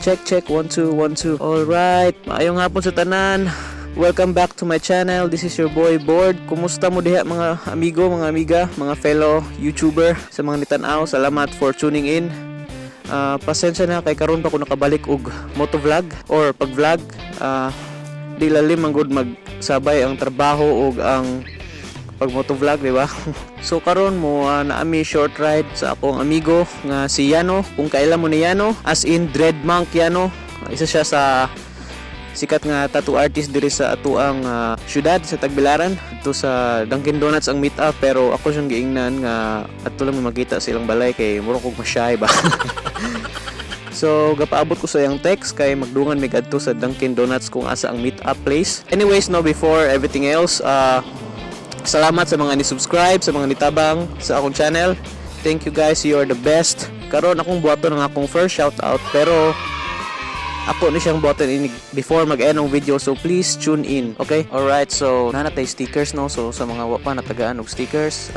Check 1 2 1 2. Alright, maayong hapon sa tanan. Welcome back to my channel. This is your boy Board. Kumusta mo diha mga amigo, mga amiga, mga fellow YouTuber sa mga nitanaw. Salamat for tuning in. Pasensya na kay karon pa ko nakabalik og motovlog or pag-vlog. Di lalim ang good magsabay ang trabaho ug ang pag motovlog, di ba? So karon mo naami short ride sa akong amigo nga si Yano. Kung kailan mo ni Yano, as in Dread Monk Yano. Isa siya sa sikat nga tattoo artist diri sa atuang syudad sa Tagbilaran. Ito sa Dunkin Donuts ang meet up, pero ako siyang giingnan nga adto lang makita sa ilang balay kay mura kog masyay ba. So gapaabot ko sa iyang text kay magdungan mig adto sa Dunkin Donuts kung asa ang meet up place. Anyways, no, before everything else, salamat sa mga ni-subscribe, sa mga nitabang sa akong channel. Thank you guys, you are the best. Karon akong buhaton ng akong first shoutout, pero ako ni siyang button in before mag-end ng video, so please tune in, okay? Alright, so nanatay stickers, no? So sa mga wapa na tagaan og stickers,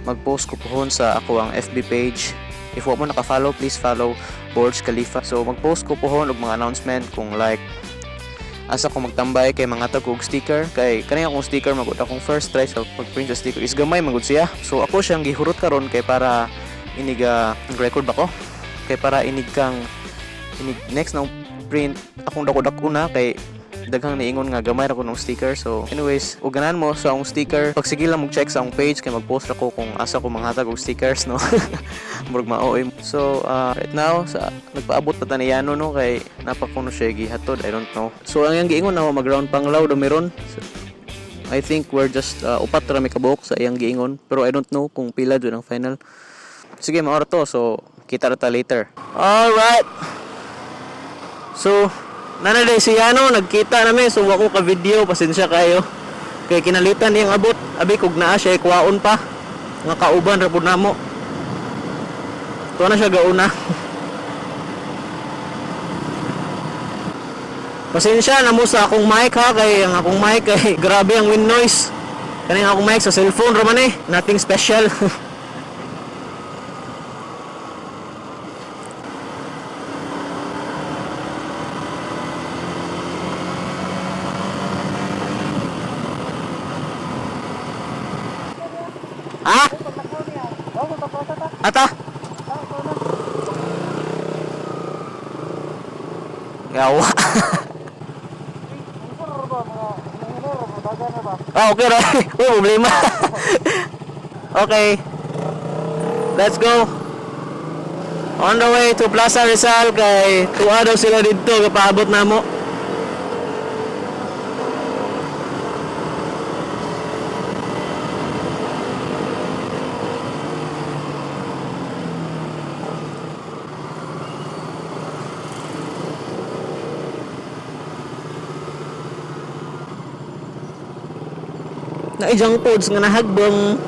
mag-post ko pohon sa ako ang FB page. If wa mo naka-follow, please follow Burj Khalifa. So mag-post ko pohon og mga announcement kung like asa ko magtambay kay mga tag og sticker, kay kani akong sticker magud akong first try sa pag-print sa sticker is gamay magud siya. So ako siyang gihurot karon kay para iniga record ba ko, kay para inig next na print akong dako-dako na kay daghang niingon nga gamay ra ko ng sticker. So anyways, ug ganan mo sa akong sticker, pag sige lang mag-check sa akong page kay mag-post ako kung asa ko manghatag og stickers, no. Murag maoy. So right now sa nagpaabot pa ta ni Yano, no, kay napakuno siya gihatod, I don't know. So ang yang giingon na mag-round Panglao do meron. So, I think we're just upat ra mi kabuok sa iyang giingon, pero I don't know kung pila jud ang final. Sige, maora to, so kita ra ta later. All right. So, nanay si Yano, nagkita namin, so ako ka video, pasensya kayo. Kay kinalitan niyang abot, abi kog naa siya ikwaon pa. Nga kauban ra pud namo. Tuwa na siya gauna. Pasensya na mo sa akong mic ha, kay ang akong mic kay grabe ang wind noise. Kani akong mic sa cellphone ra man nothing special. Ah? Ata? Yawa. Okay ra. Problema. Okay. Let's go. On the way to Plaza Rizal kay tuwa daw sila dito kapaabot namo. Na ijang pods nga nahagbong.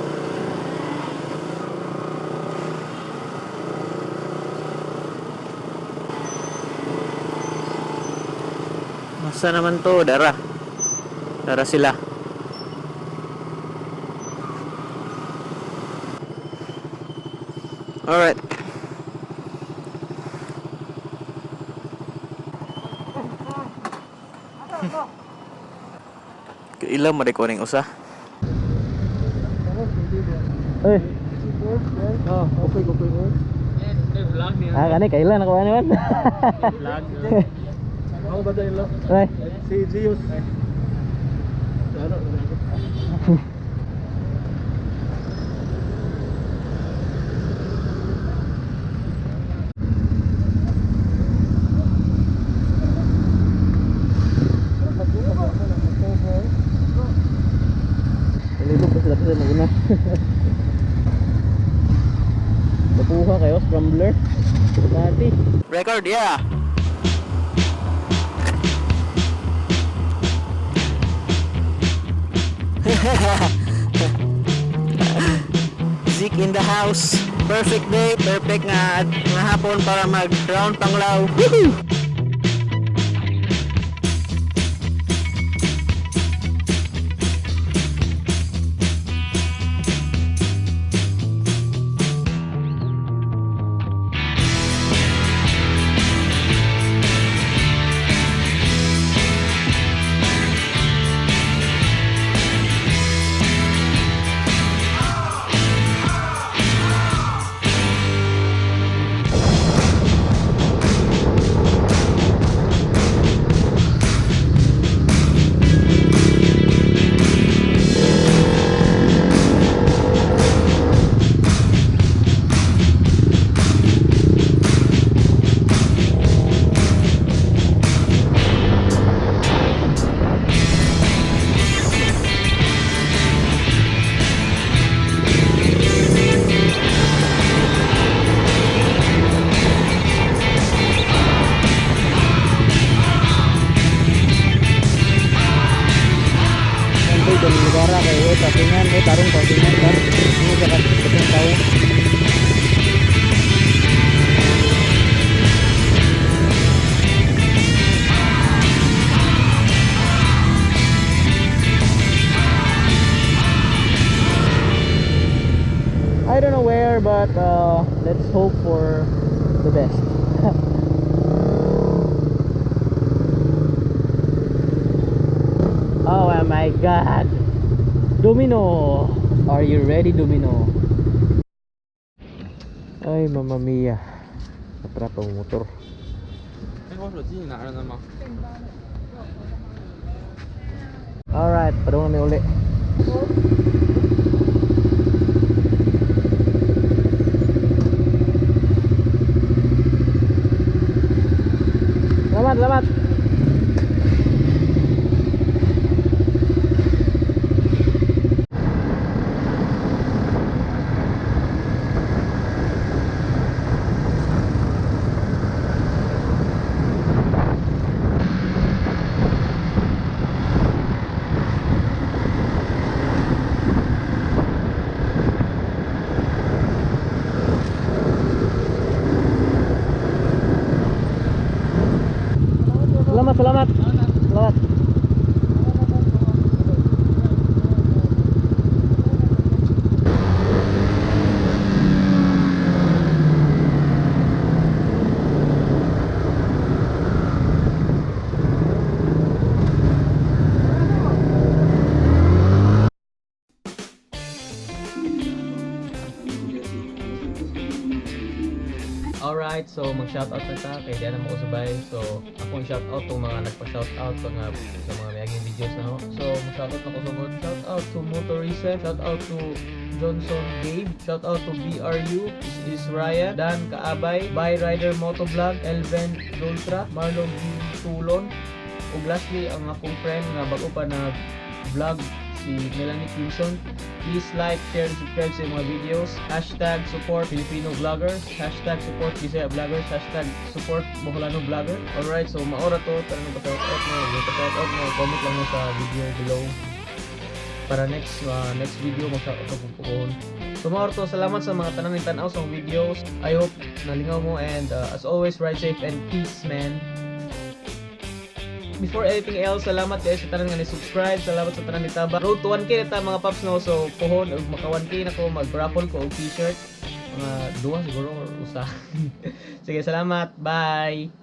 Masa naman to, dara sila. Alright. Ilang ma-recording usa. Eh. Oh, okay. Vlog niya. Kani kailan ako ano man? Vlog. Ako ba tayo lo? Ay. Si Zeus. Ano? Maguna. Nakuha kayo scrambler. Dati. Record, yeah. Zeke in the house. Perfect day, perfect nga hapon para mag-round Panglao. Woohoo! dito ng lugar kayo trackingan tarong trackingan kan ini jakat betul tahu. I don't know where, but let's hope for the best. Oh my god, Domino, are you ready, Domino? Ay mamma mia, natrapa ang motor. Alright, padung kami uli. Selamat. Selamat. Alright, so mag-shoutout na ta kay Diana mo ko sabay. So akong shoutout tong mga nagpa-shoutout sa mga mayaging videos na no. So mag-shoutout ako sa mga shoutout to Motorisa, shoutout to Johnson Gabe, shoutout to BRU, is Ryan, Dan Kaabay, By Rider Motovlog, Elven Doltra, Marlon Tulon, ug lastly ang akong friend nga bago pa na vlog si Melanie Crimson. Please like, share, and subscribe sa mga videos. Hashtag support Filipino vloggers. Hashtag support Bisaya vloggers. Hashtag support Boholano vlogger. Alright, so maora to. Tara nang pa-shoutout mo. Yung pa-shoutout mo, comment lang mo sa video below. Para next video, mag-shoutout ko pupukuhon. So maora to. Salamat sa mga tanang tanaw sa videos. I hope nalingaw mo, and as always, ride safe and peace, man. Before anything else, salamat guys sa tanan nga ni-subscribe. Salamat sa tanan ni Taba. Road to 1K na ta mga paps no. So pohon ug maka 1K na ko, mag-raffle ko og t-shirt. Mga duha siguro or usa. Sige, salamat. Bye.